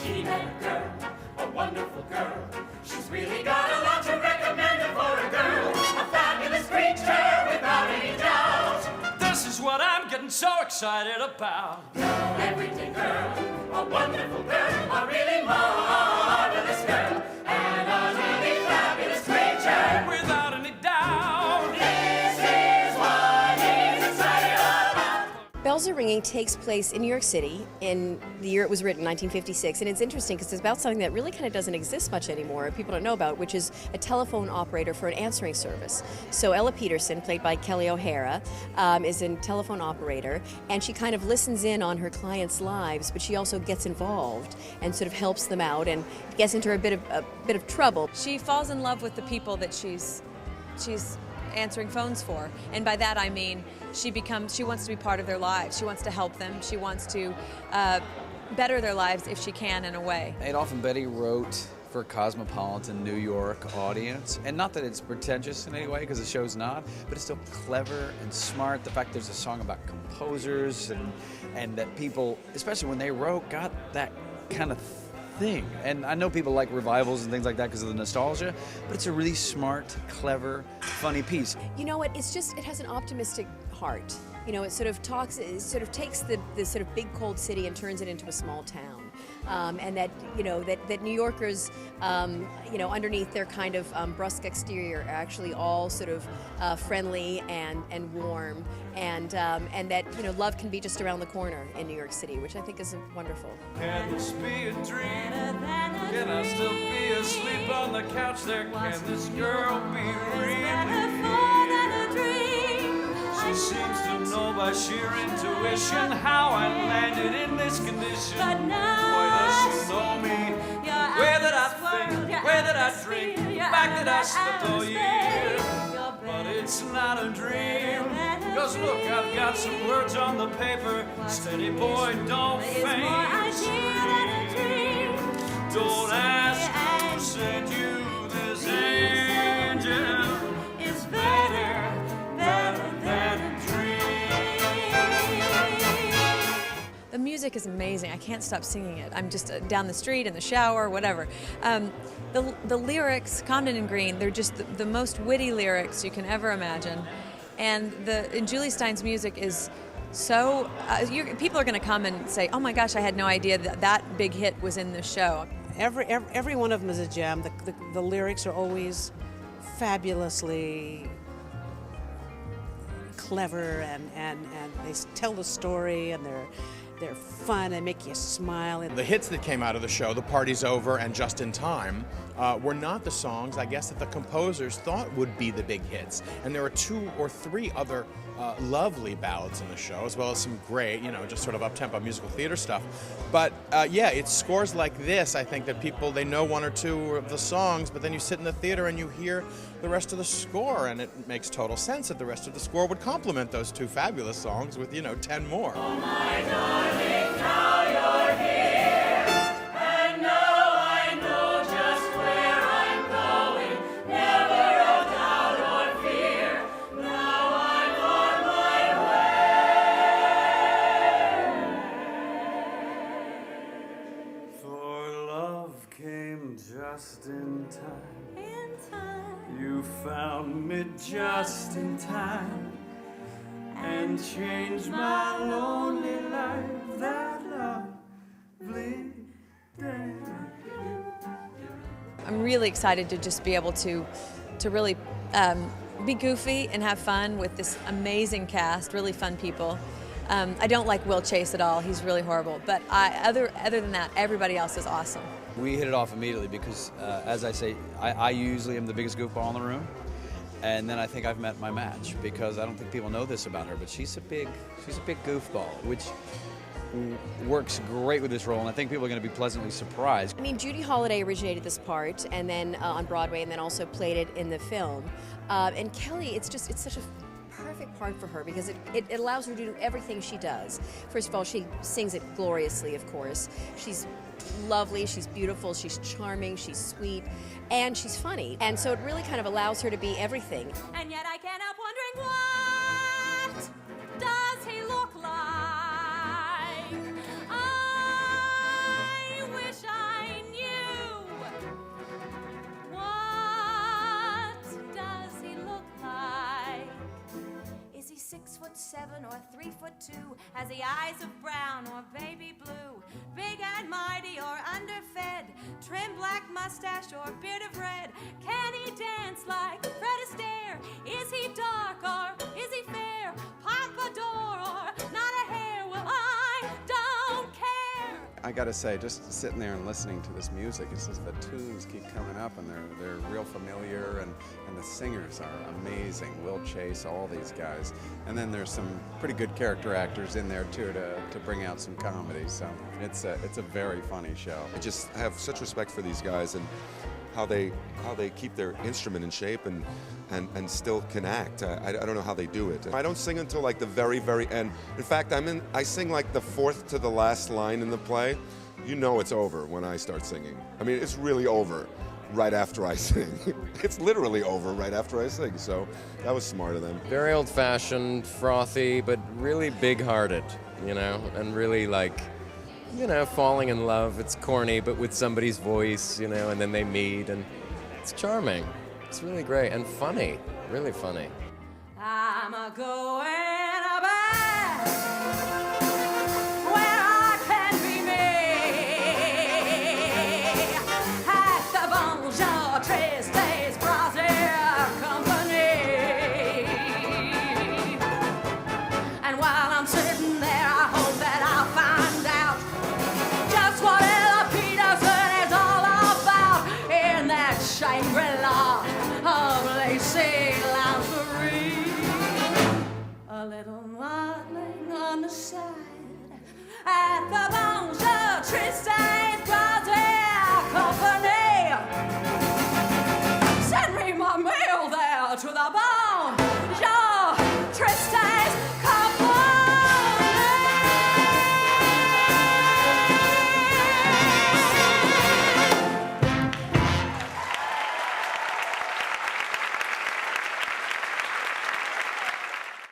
She met a girl, a wonderful girl. She's really got a lot to recommend her for a girl. A fabulous creature without any doubt. This is what I'm getting so excited about. No everyday girl, a wonderful girl, a really marvelous girl, and a really fabulous creature Without any doubt. This is what he's excited about. Bells Are Ringing takes place in New York City in the year it was written, 1956, and it's interesting because it's about something that really kind of doesn't exist much anymore, people don't know about, which is a telephone operator for an answering service. So Ella Peterson, played by Kelli O'Hara, is a telephone operator, and she kind of listens in on her clients' lives, but she also gets involved and sort of helps them out and gets into a bit of trouble. She falls in love with the people that she's answering phones for, and by that I mean she wants to be part of their lives. She wants to help them. She wants to better their lives if she can, in a way. Adolph and Betty wrote for a cosmopolitan New York audience, and not that it's pretentious in any way, because the show's not, but it's still clever and smart. The fact there's a song about composers and that people, especially when they wrote, got that kind of thing. And I know people like revivals and things like that because of the nostalgia, but it's a really smart, clever, funny piece. You know what, it has an optimistic heart. You know, it sort of takes the sort of big cold city and turns it into a small town. And that, you know, that New Yorkers, you know, underneath their kind of brusque exterior are actually all sort of friendly and warm, and that, you know, love can be just around the corner in New York City, which I think is wonderful. Can this be a dream? Can I still be asleep on the couch there? Can this girl be real? She seems to know by sheer intuition how I landed in this condition. But now Boy, does she know me. Where did I think? Where did I drink? Back did I slip all year? But it's not a dream. Cause look, I've got some words on the paper. Steady boy, don't faint. Don't ask who sent you this angel. It's better than a dream. The music is amazing. I can't stop singing it. I'm just down the street, in the shower, whatever. The lyrics, Comden and Green, they're just the most witty lyrics you can ever imagine. And Julie Stein's music is so, people are going to come and say, oh my gosh, I had no idea that big hit was in the show. Every one of them is a gem. The lyrics are always fabulously clever, and they tell the story, and they're fun and make you smile. The hits that came out of the show, The Party's Over and Just in Time, were not the songs, I guess, that the composers thought would be the big hits. And there were 2 or 3 other lovely ballads in the show, as well as some great, you know, just sort of up-tempo musical theater stuff. But yeah, it's scores like this, I think, that people, they know 1 or 2 of the songs, but then you sit in the theater and you hear the rest of the score, and it makes total sense that the rest of the score would complement those 2 fabulous songs with, you know, 10 more. Oh my darling, now you're here, and now I know just where I'm going. Never a doubt or fear. Now I'm on my way. For love came just in time. You found me just in time and changed my lonely life that lovely day. I'm really excited to just be able to really be goofy and have fun with this amazing cast, really fun people. I don't like Will Chase at all. He's really horrible. But other than that, everybody else is awesome. We hit it off immediately because, as I say, I usually am the biggest goofball in the room. And then I think I've met my match, because I don't think people know this about her, but she's a big goofball, which works great with this role, and I think people are going to be pleasantly surprised. I mean, Judy Holliday originated this part, and then on Broadway, and then also played it in the film. And Kelli, it's such a perfect part for her because it allows her to do everything she does. First of all, she sings it gloriously, of course. She's lovely, she's beautiful, she's charming, she's sweet, and she's funny. And so it really kind of allows her to be everything. And yet I can't help wondering, what does he look like? I wish I 3'2", has the eyes of brown or baby blue, big and mighty or underfed, trim black mustache or beard of red. Can he dance like Fred Astaire? Is he dark or is he fair? Pompadour or not a hair? Well, I don't care. I gotta say, just sitting there and listening to this music, it's just the tunes keep coming up and they're real familiar, and the singers are amazing. Will Chase, all these guys. And then there's some pretty good character actors in there too to bring out some comedy. So it's a very funny show. I just have such respect for these guys and how they keep their instrument in shape and still can act. I don't know how they do it. I don't sing until like the very, very end. In fact, I sing like the fourth to the last line in the play. You know it's over when I start singing. I mean, it's really over right after I sing. It's literally over right after I sing, so that was smart of them. Very old-fashioned, frothy, but really big-hearted, you know, and really like, you know, falling in love. It's corny, but with somebody's voice, you know, and then they meet, and it's charming. It's really great and funny, really funny. I'm a going back where I can be me at the Bonjour Tristes Brazier Company. And while I'm sitting there, I hope that I'll find out just what Ella Peterson is all about in that Shangri-La of lacy lingerie. A little modeling on the side at the Bonjour Tristes